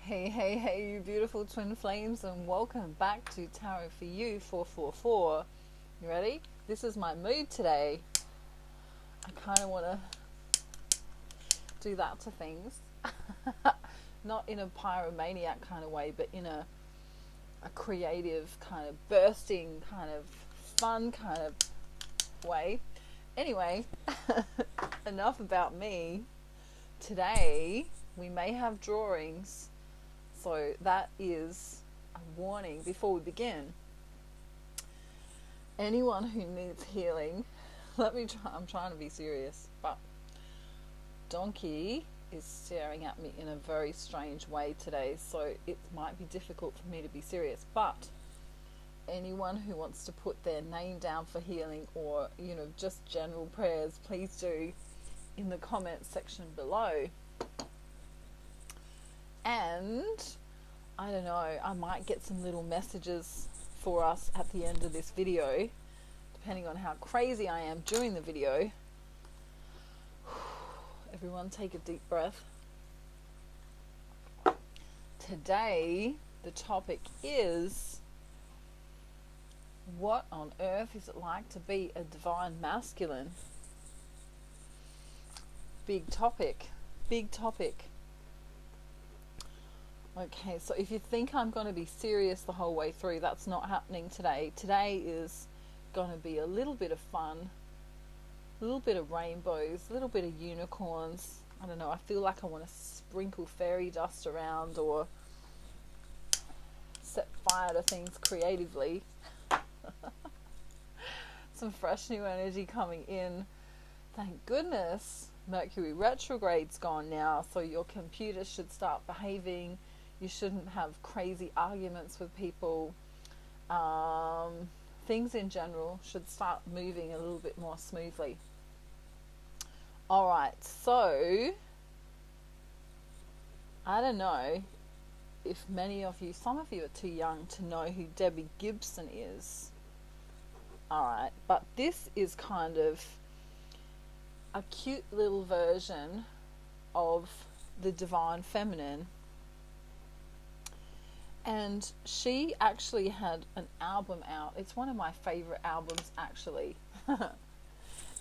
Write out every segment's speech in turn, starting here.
Hey, hey, hey, you beautiful twin flames, and welcome back to Tarot for You 444. You ready? This is my mood today. I kind of want to do that to things. Not in a pyromaniac kind of way, but in a creative, kind of bursting, kind of fun kind of way. Anyway, enough about me. Today, we may have drawings. So that is a warning before we begin. Anyone who needs healing, I'm trying to be serious, but Donkey is staring at me in a very strange way today, so it might be difficult for me to be serious. But anyone who wants to put their name down for healing, or just general prayers, please do in the comments section below. And I don't know, I might get some little messages for us at the end of this video, depending on how crazy I am during the video. Everyone take a deep breath. Today, the topic is, what on earth is it like to be a divine masculine? Big topic, big topic. Okay, so if you think I'm going to be serious the whole way through, that's not happening today. Today is going to be a little bit of fun, a little bit of rainbows, a little bit of unicorns. I don't know, I feel like I want to sprinkle fairy dust around or set fire to things creatively. Some fresh new energy coming in. Thank goodness Mercury retrograde's gone now, so your computer should start behaving. You shouldn't have crazy arguments with people. Things in general should start moving a little bit more smoothly. Alright, so I don't know if some of you are too young to know who Debbie Gibson is. Alright, but this is kind of a cute little version of the divine feminine. And she actually had an album out. It's one of my favorite albums, actually.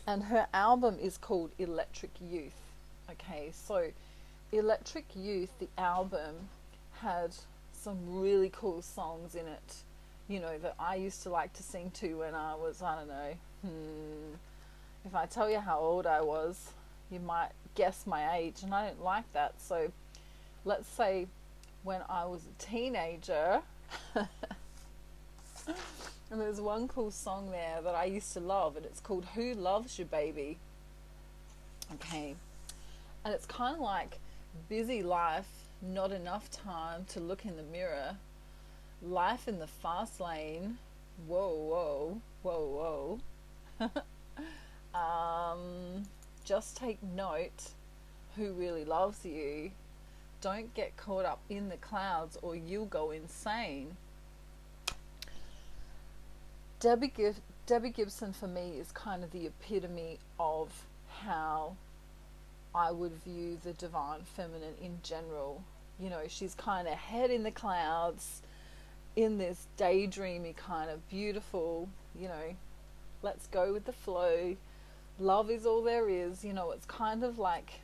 And her album is called Electric Youth. Okay, so Electric Youth, the album, had some really cool songs in it, that I used to like to sing to when I was, I don't know, if I tell you how old I was, you might guess my age, and I don't like that. So let's say when I was a teenager, and there's one cool song there that I used to love, and it's called Who Loves You Baby? Okay, and it's kind of like busy life, not enough time to look in the mirror, life in the fast lane, whoa, whoa, whoa. Just take note who really loves you. Don't get caught up in the clouds or you'll go insane. Debbie Gibson for me is kind of the epitome of how I would view the divine feminine in general. She's kind of head in the clouds, in this daydreamy kind of beautiful, let's go with the flow. Love is all there is. It's kind of like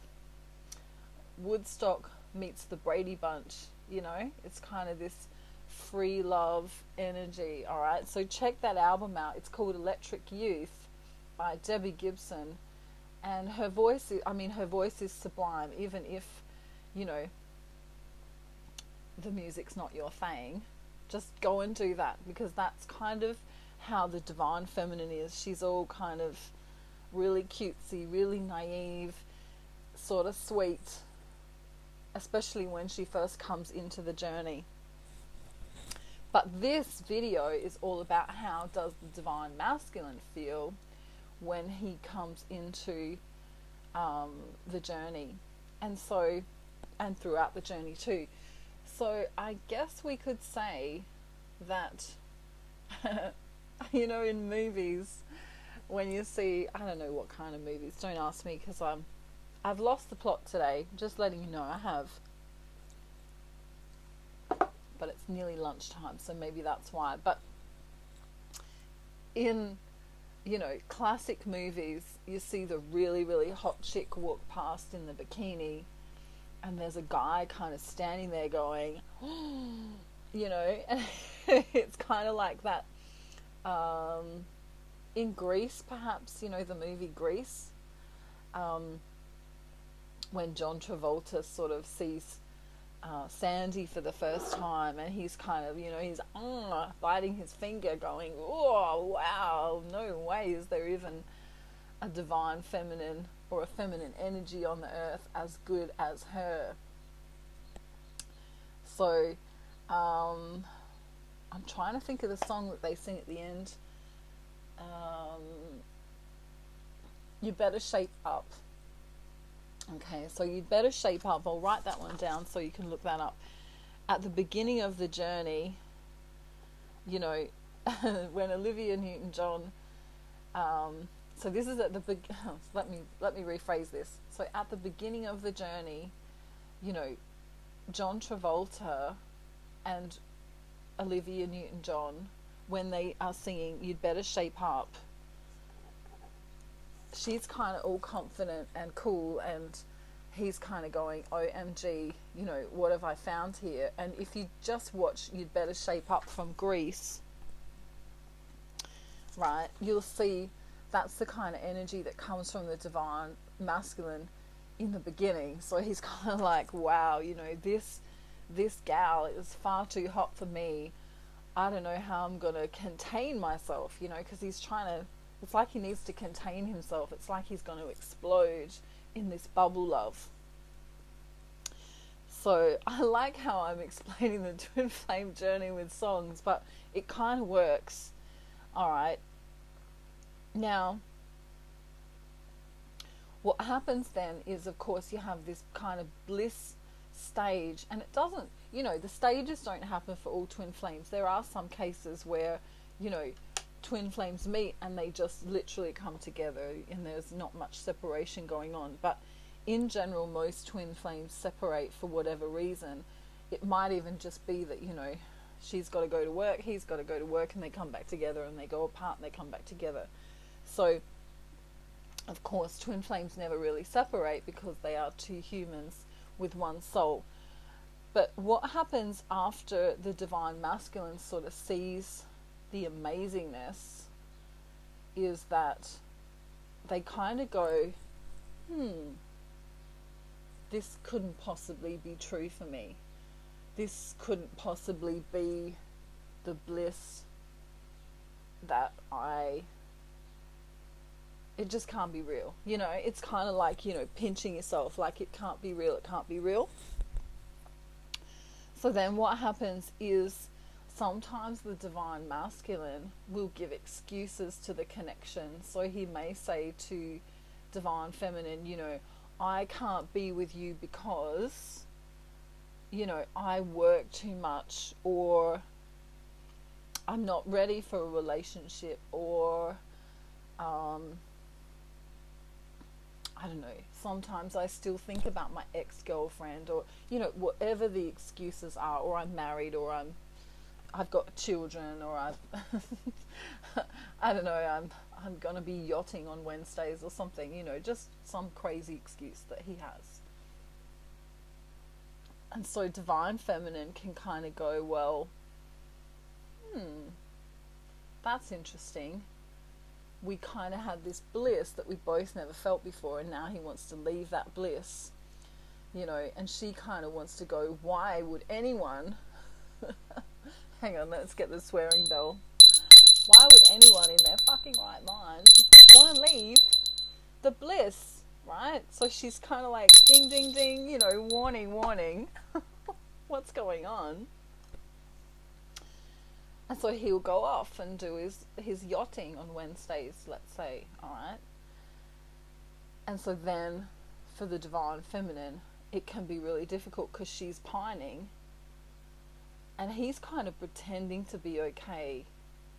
Woodstock meets the Brady Bunch. It's kind of this free love energy. All right, so check that album out. It's called Electric Youth by Debbie Gibson, and her voice is sublime, even if the music's not your thing. Just go and do that, because that's kind of how the divine feminine is. She's all kind of really cutesy, really naive, sort of sweet, especially when she first comes into the journey. But this video is all about how does the divine masculine feel when he comes into the journey, and throughout the journey too. So I guess we could say that in movies, when you see, I don't know what kind of movies, don't ask me, because I've lost the plot today, just letting you know I have. it's nearly lunchtime, so maybe that's why. But in, you know, classic movies, you see the really, really hot chick walk past in the bikini, and there's a guy kind of standing there going, you know, and it's kind of like that. In Grease, perhaps, you know, the movie Grease, when John Travolta sort of sees Sandy for the first time, and he's kind of, you know, he's biting his finger going, oh, wow, no way is there even a divine feminine or a feminine energy on the earth as good as her. So, I'm trying to think of the song that they sing at the end. You better shape up. Okay, so you'd better shape up. I'll write that one down so you can look that up. At the beginning of the journey, you know, when Olivia Newton-John, so this is at the let me rephrase this. So at the beginning of the journey, you know, John Travolta and Olivia Newton-John, when they are singing "You'd Better Shape Up," she's kind of all confident and cool, and he's kind of going, OMG, you know, what have I found here? And if you just watch You'd Better Shape Up from Grease, right, you'll see that's the kind of energy that comes from the divine masculine in the beginning. So he's kind of like, wow, you know, this gal is far too hot for me. I don't know how I'm going to contain myself, you know, because he's trying to, it's like he needs to contain himself. It's like he's going to explode in this bubble love. So I like how I'm explaining the twin flame journey with songs, but it kind of works. All right. Now, what happens then is, of course, you have this kind of bliss stage, and it doesn't, you know, the stages don't happen for all twin flames. There are some cases where, you know, twin flames meet and they just literally come together and there's not much separation going on. But in general, most twin flames separate for whatever reason. It might even just be that, you know, she's got to go to work, he's got to go to work, and they come back together, and they go apart and they come back together. So of course twin flames never really separate because they are two humans with one soul. But what happens after the divine masculine sort of sees the amazingness is that they kind of go, this couldn't possibly be true for me. This couldn't possibly be the bliss that it just can't be real. You know, it's kind of like, you know, pinching yourself, like it can't be real, it can't be real. So then what happens is sometimes the divine masculine will give excuses to the connection. So he may say to divine feminine, you know, I can't be with you because, you know, I work too much, or I'm not ready for a relationship, or I don't know, sometimes I still think about my ex-girlfriend, or, you know, whatever the excuses are, or I'm married, or I've got children, or I don't know, I'm going to be yachting on Wednesdays or something, you know, just some crazy excuse that he has. And so divine feminine can kind of go, well, that's interesting. We kind of had this bliss that we both never felt before, and now he wants to leave that bliss, you know, and she kind of wants to go, why would anyone hang on, let's get the swearing bell. Why would anyone in their fucking right mind want to leave the bliss, right? So she's kind of like, ding, ding, ding, you know, warning, warning. What's going on? And so he'll go off and do his yachting on Wednesdays, let's say, alright? And so then, for the divine feminine, it can be really difficult because she's pining. And he's kind of pretending to be okay,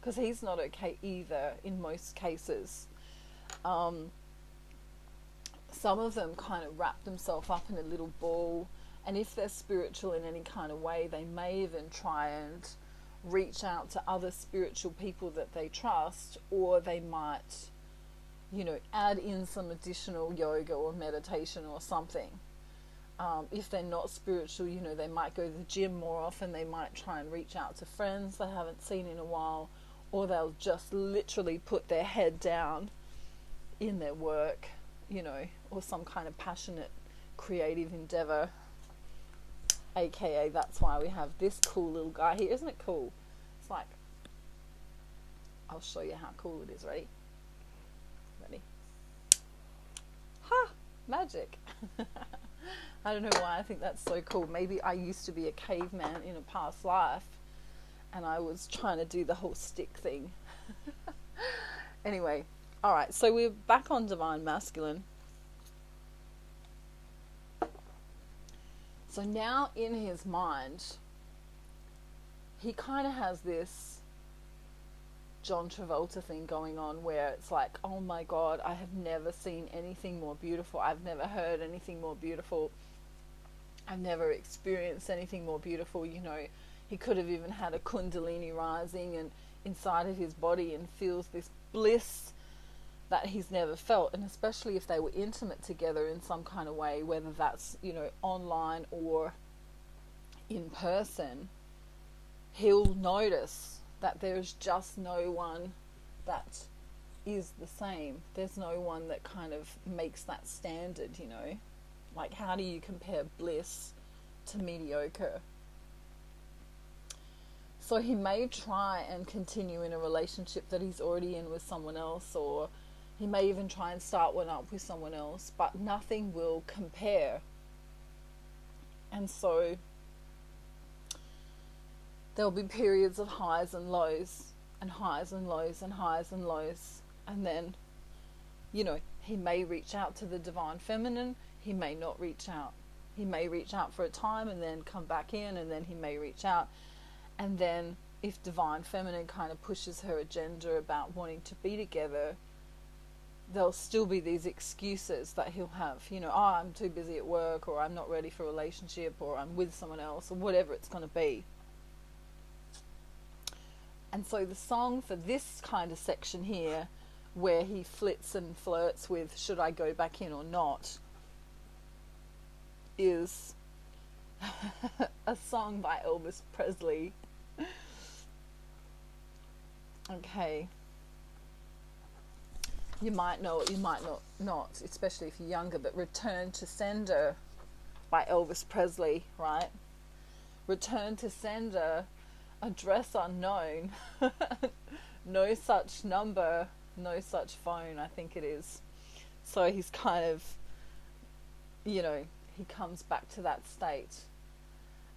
because he's not okay either in most cases. Some of them kind of wrap themselves up in a little ball And if they're spiritual in any kind of way, they may even try and reach out to other spiritual people that they trust, or they might, add in some additional yoga or meditation or something. If they're not spiritual, they might go to the gym more often. They might try and reach out to friends they haven't seen in a while, or they'll just literally put their head down in their work, or some kind of passionate creative endeavor. AKA, that's why we have this cool little guy here. Isn't it cool? It's like, I'll show you how cool it is. Ready? Ha! Magic! I don't know why I think that's so cool. Maybe I used to be a caveman in a past life, and I was trying to do the whole stick thing. Anyway, alright, so we're back on Divine Masculine. So now in his mind, he kind of has this John Travolta thing going on, where it's like, oh my God, I have never seen anything more beautiful. I've never heard anything more beautiful. I've never experienced anything more beautiful. He could have even had a kundalini rising and inside of his body, and feels this bliss that he's never felt. And especially if they were intimate together in some kind of way, whether that's, online or in person, he'll notice that there's just no one that is the same. There's no one that kind of makes that standard, Like, how do you compare bliss to mediocre? So he may try and continue in a relationship that he's already in with someone else, or he may even try and start one up with someone else, but nothing will compare. And so there'll be periods of highs and lows, and highs and lows, and highs and lows. And then, he may reach out to the Divine Feminine, he may not reach out. He may reach out for a time and then come back in, and then he may reach out. And then if Divine Feminine kind of pushes her agenda about wanting to be together, there'll still be these excuses that he'll have, I'm too busy at work, or I'm not ready for a relationship, or I'm with someone else, or whatever it's going to be. And so the song for this kind of section here, where he flits and flirts with should I go back in or not, is a song by Elvis Presley. Okay. You might know it, you might not, especially if you're younger, but Return to Sender by Elvis Presley, right? Return to Sender, address unknown, no such number, no such phone, I think it is. So he's kind of, he comes back to that state,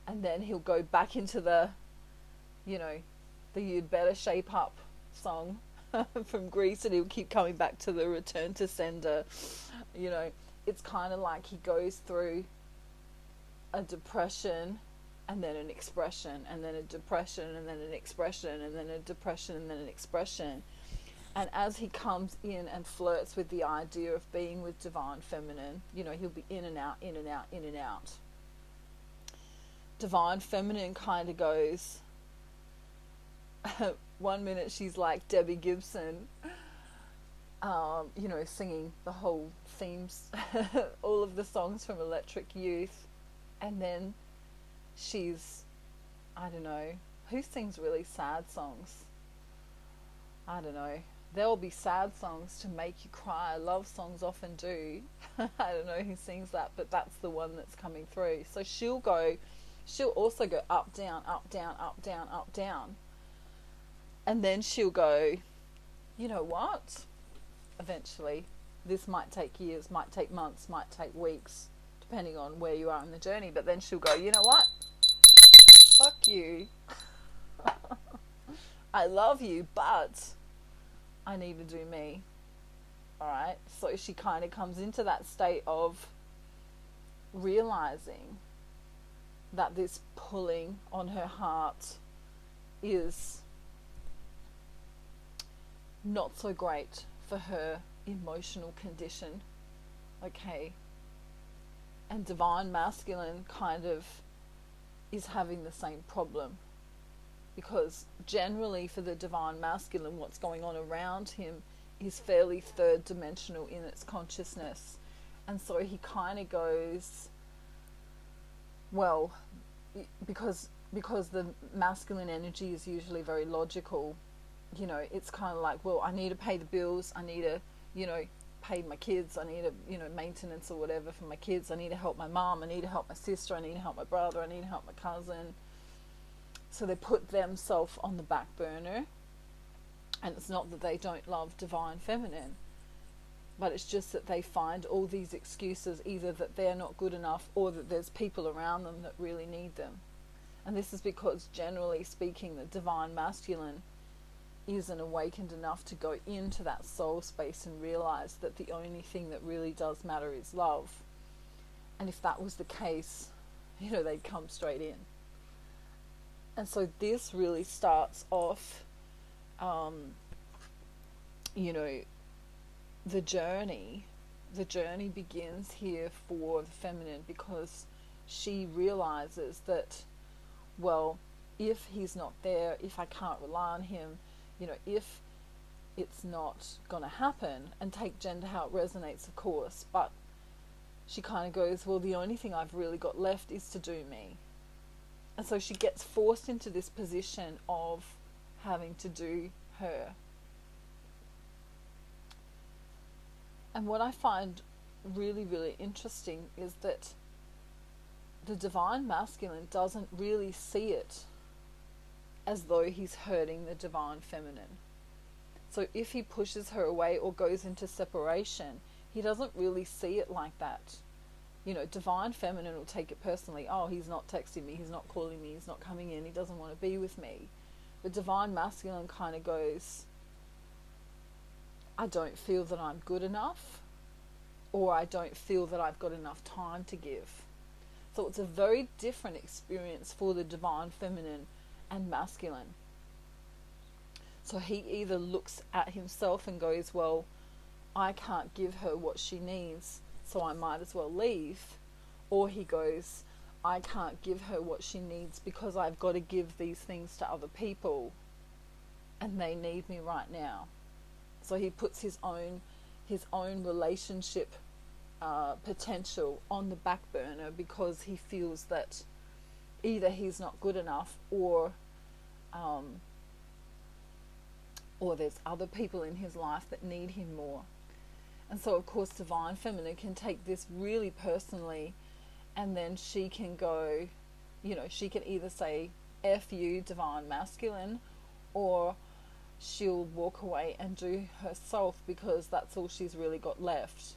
and then he'll go back into the You'd Better Shape Up song from Greece, and he'll keep coming back to the Return to Sender. It's kind of like he goes through a depression, and then an expression, and then a depression, and then an expression, and then a depression, and then an expression. And as he comes in and flirts with the idea of being with Divine Feminine, he'll be in and out, in and out, in and out. Divine Feminine kind of goes, 1 minute she's like Debbie Gibson, singing the whole themes, all of the songs from Electric Youth. And then she's, I don't know, who sings really sad songs? I don't know. There'll be sad songs to make you cry. Love songs often do. I don't know who sings that, but that's the one that's coming through. So she'll also go up, down, up, down, up, down, up, down. And then she'll go, you know what? Eventually, this might take years, might take months, might take weeks, depending on where you are in the journey. But then she'll go, you know what? Fuck you. I love you, but I need to do me. Alright? So she kind of comes into that state of realizing that this pulling on her heart is not so great for her emotional condition. Okay. And divine masculine kind of is having the same problem, because generally for the divine masculine, what's going on around him is fairly third dimensional in its consciousness. And so he kind of goes, well, because the masculine energy is usually very logical, it's kind of like, well, I need to pay the bills, I need to, pay my kids, I need to, maintenance or whatever for my kids, I need to help my mom, I need to help my sister, I need to help my brother, I need to help my cousin. So they put themselves on the back burner. And it's not that they don't love divine feminine, but it's just that they find all these excuses, either that they're not good enough or that there's people around them that really need them. And this is because, generally speaking, the divine masculine isn't awakened enough to go into that soul space and realize that the only thing that really does matter is love. And if that was the case, they'd come straight in. And so this really starts off the journey begins here for the feminine, because she realizes that, well, if he's not there, if I can't rely on him, if it's not going to happen, and take gender how it resonates, of course, but she kind of goes, well, the only thing I've really got left is to do me. And so she gets forced into this position of having to do her. And what I find really, really interesting is that the divine masculine doesn't really see it as though he's hurting the divine feminine. So if he pushes her away or goes into separation, he doesn't really see it like that. Divine feminine will take it personally. Oh, he's not texting me, he's not calling me, he's not coming in, he doesn't want to be with me. But divine masculine kind of goes, I don't feel that I'm good enough, or I don't feel that I've got enough time to give. So it's a very different experience for the divine feminine and masculine. So he either looks at himself and goes, well, I can't give her what she needs, so I might as well leave. Or he goes, I can't give her what she needs because I've got to give these things to other people and they need me right now. So he puts his own relationship potential on the back burner, because he feels that either he's not good enough, or there's other people in his life that need him more. And so, of course, divine feminine can take this really personally, and then she can go, she can either say, F you, divine masculine, or she'll walk away and do herself, because that's all she's really got left.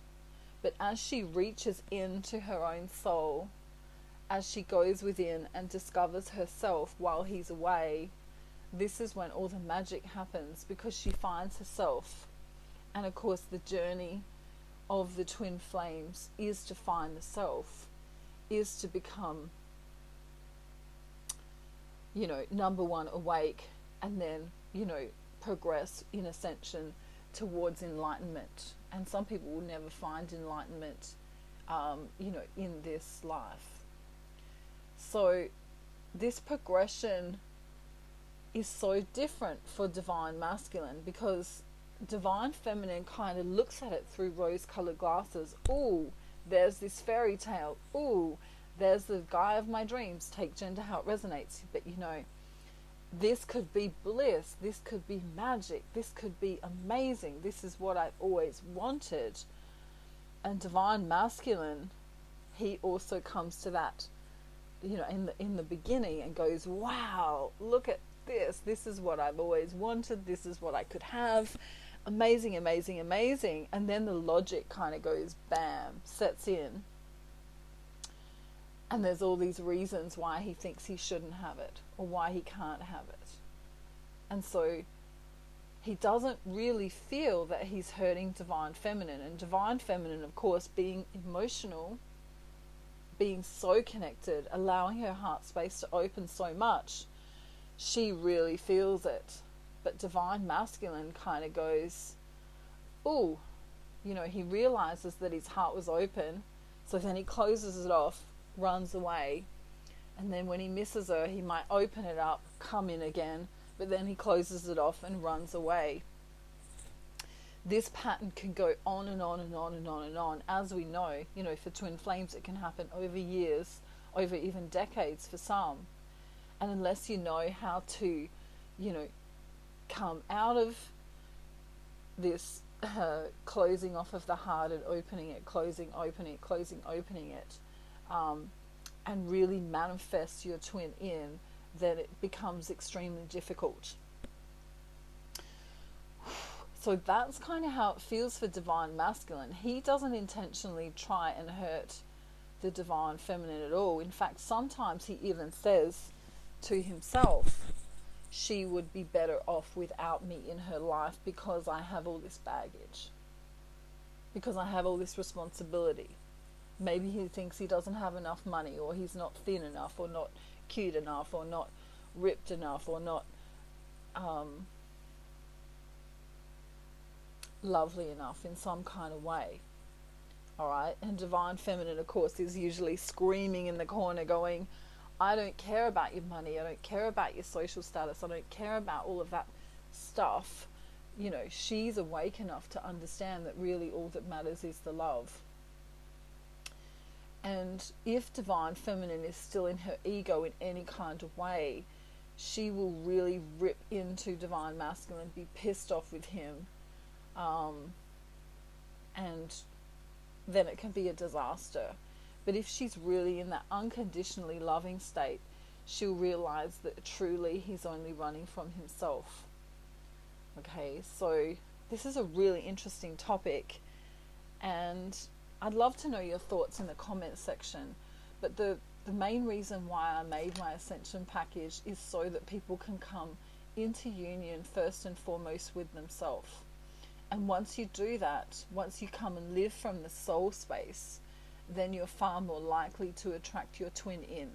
But as she reaches into her own soul, as she goes within and discovers herself while he's away, this is when all the magic happens, because she finds herself. And of course, the journey of the twin flames is to find the self, is to become, number one, awake, and then, progress in ascension towards enlightenment. And some people will never find enlightenment, in this life. So this progression is so different for divine masculine, because divine feminine kind of looks at it through rose-colored glasses. Ooh, there's this fairy tale. Ooh, there's the guy of my dreams. Take gender how it resonates. But this could be bliss, this could be magic, this could be amazing, this is what I've always wanted. And divine masculine, he also comes to that, in the beginning, and goes, wow, look at this is what I've always wanted, this is what I could have, amazing, amazing, amazing. And then the logic kind of goes, bam, sets in, and there's all these reasons why he thinks he shouldn't have it, or why he can't have it. And so he doesn't really feel that he's hurting divine feminine. And divine feminine, of course, being emotional, being so connected, allowing her heart space to open so much, she really feels it. But divine masculine kind of goes, ooh, he realizes that his heart was open, So then he closes it off, runs away, and then when he misses her, he might open it up, come in again, but then he closes it off and runs away. This pattern can go on and on and on and on and on. As we know, for twin flames, it can happen over years, over even decades for some. And unless you know how to, come out of this closing off of the heart and opening it, closing, opening it, closing, opening it, and really manifest your twin in, then it becomes extremely difficult. So that's kind of how it feels for divine masculine. He doesn't intentionally try and hurt the divine feminine at all. In fact, sometimes he even says to himself, she would be better off without me in her life because I have all this baggage, because I have all this responsibility. Maybe he thinks he doesn't have enough money, or he's not thin enough, or not cute enough, or not ripped enough, or not lovely enough in some kind of way. Alright, and divine feminine, of course, is usually screaming in the corner going, I don't care about your money, I don't care about your social status, I don't care about all of that stuff. She's awake enough to understand that really all that matters is the love. And if divine feminine is still in her ego in any kind of way, she will really rip into divine masculine, be pissed off with him, and then it can be a disaster. But if she's really in that unconditionally loving state, she'll realize that truly he's only running from himself. Okay, so this is a really interesting topic, and I'd love to know your thoughts in the comments section. But the main reason why I made my Ascension package is so that people can come into union first and foremost with themselves. And once you do that, once you come and live from the soul space, then you're far more likely to attract your twin in.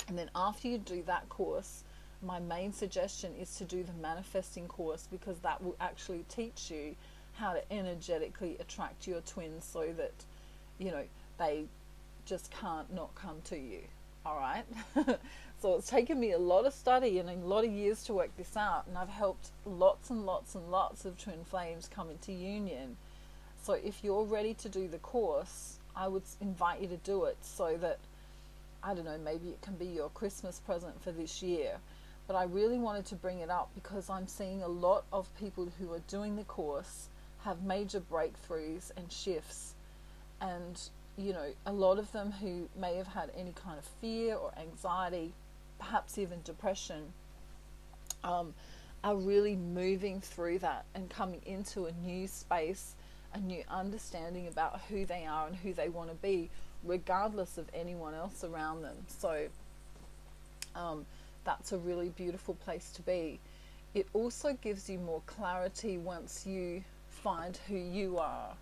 And then after you do that course, my main suggestion is to do the manifesting course, because that will actually teach you how to energetically attract your twins so that, they just can't not come to you. All right. So it's taken me a lot of study and a lot of years to work this out, and I've helped lots and lots and lots of twin flames come into union. So if you're ready to do the course, I would invite you to do it, so that, I don't know, maybe it can be your Christmas present for this year. But I really wanted to bring it up because I'm seeing a lot of people who are doing the course have major breakthroughs and shifts, and a lot of them who may have had any kind of fear or anxiety, perhaps even depression, are really moving through that and coming into a new space, a new understanding about who they are and who they want to be, regardless of anyone else around them. So that's a really beautiful place to be. It also gives you more clarity once you find who you are,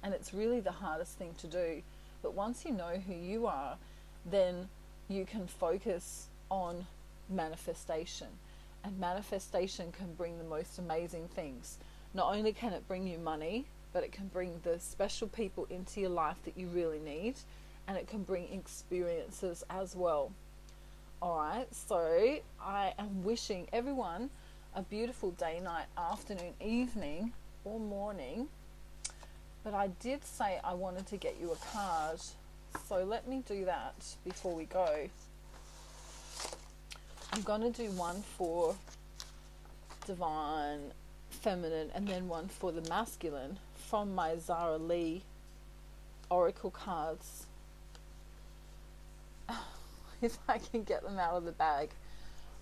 and it's really the hardest thing to do. But once you know who you are, then you can focus on manifestation, and manifestation can bring the most amazing things. Not only can it bring you money, but it can bring the special people into your life that you really need, and it can bring experiences as well. Alright, so I am wishing everyone a beautiful day, night, afternoon, evening, or morning. But I did say I wanted to get you a card, so let me do that before we go. I'm going to do one for divine feminine and then one for the masculine from my Zara Lee oracle cards. If I can get them out of the bag.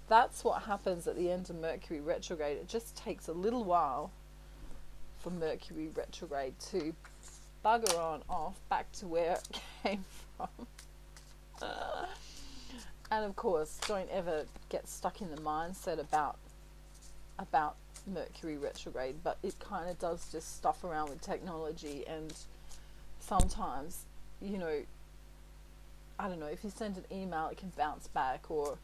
That's what happens at the end of Mercury retrograde. It just takes a little while for Mercury retrograde to bugger on off back to where it came from. And of course, don't ever get stuck in the mindset about Mercury retrograde, but it kind of does just stuff around with technology, and sometimes, I don't know, if you send an email it can bounce back, or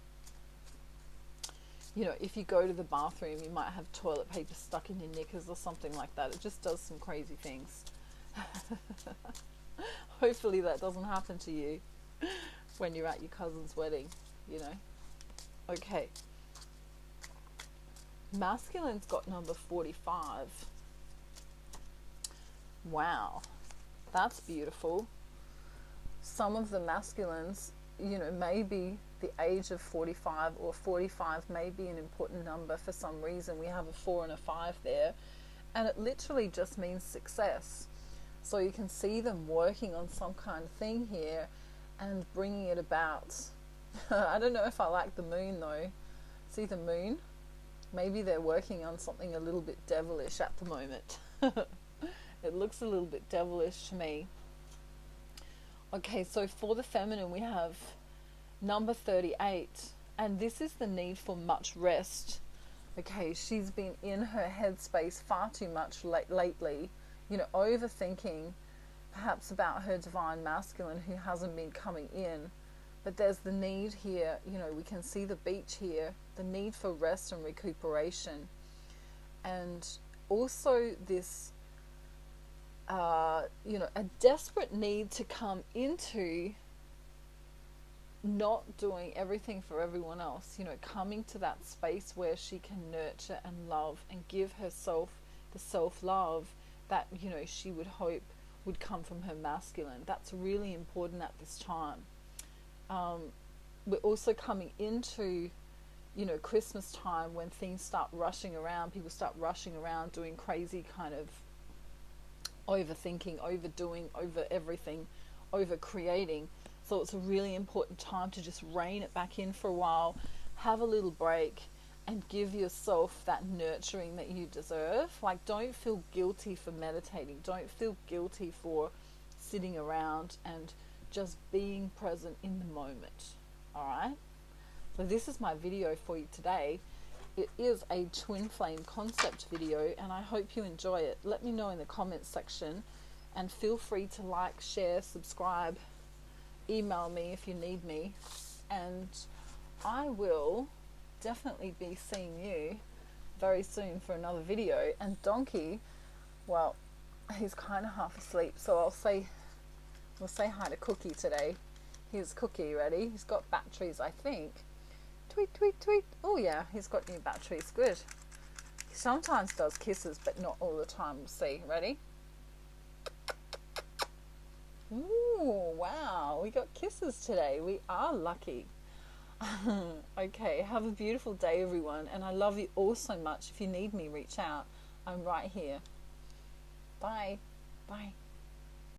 if you go to the bathroom you might have toilet paper stuck in your knickers or something like that. It just does some crazy things. Hopefully that doesn't happen to you when you're at your cousin's wedding, you know. Okay. Masculine's got number 45. Wow. That's beautiful. Some of the masculines, you know, maybe the age of 45 or 45 may be an important number for some reason. We have a 4 and a 5 there, and it literally just means success. So you can see them working on some kind of thing here and bringing it about. I don't know if I like the moon though. See the moon? Maybe they're working on something a little bit devilish at the moment. It looks a little bit devilish to me. Okay, so for the feminine we have number 38, and this is the need for much rest. Okay, she's been in her headspace far too much lately, you know, overthinking perhaps about her divine masculine who hasn't been coming in. But there's the need here, you know, we can see the beach here, the need for rest and recuperation. And also this, you know, a desperate need to come into not doing everything for everyone else, you know, coming to that space where she can nurture and love and give herself the self-love that, you know, she would hope would come from her masculine. That's really important at this time. We're also coming into, you know, Christmas time when things start rushing around, people start rushing around doing crazy kind of overthinking, overdoing, over everything, over creating. So it's a really important time to just rein it back in for a while, have a little break, and give yourself that nurturing that you deserve. Like, don't feel guilty for meditating. Don't feel guilty for sitting around and just being present in the moment. Alright? So this is my video for you today. It is a twin flame concept video, and I hope you enjoy it. Let me know in the comments section, and feel free to like, share, subscribe, email me if you need me, and I will definitely be seeing you very soon for another video. And Donkey, well, he's kind of half asleep, so we'll say hi to Cookie today. Here's Cookie, ready? He's got batteries, I think. Tweet, tweet, tweet. Oh yeah, he's got new batteries. Good. He sometimes does kisses, but not all the time. We'll see. Ready? Ooh, wow. We got kisses today. We are lucky. Okay, have a beautiful day, everyone. And I love you all so much. If you need me, reach out. I'm right here. Bye. Bye.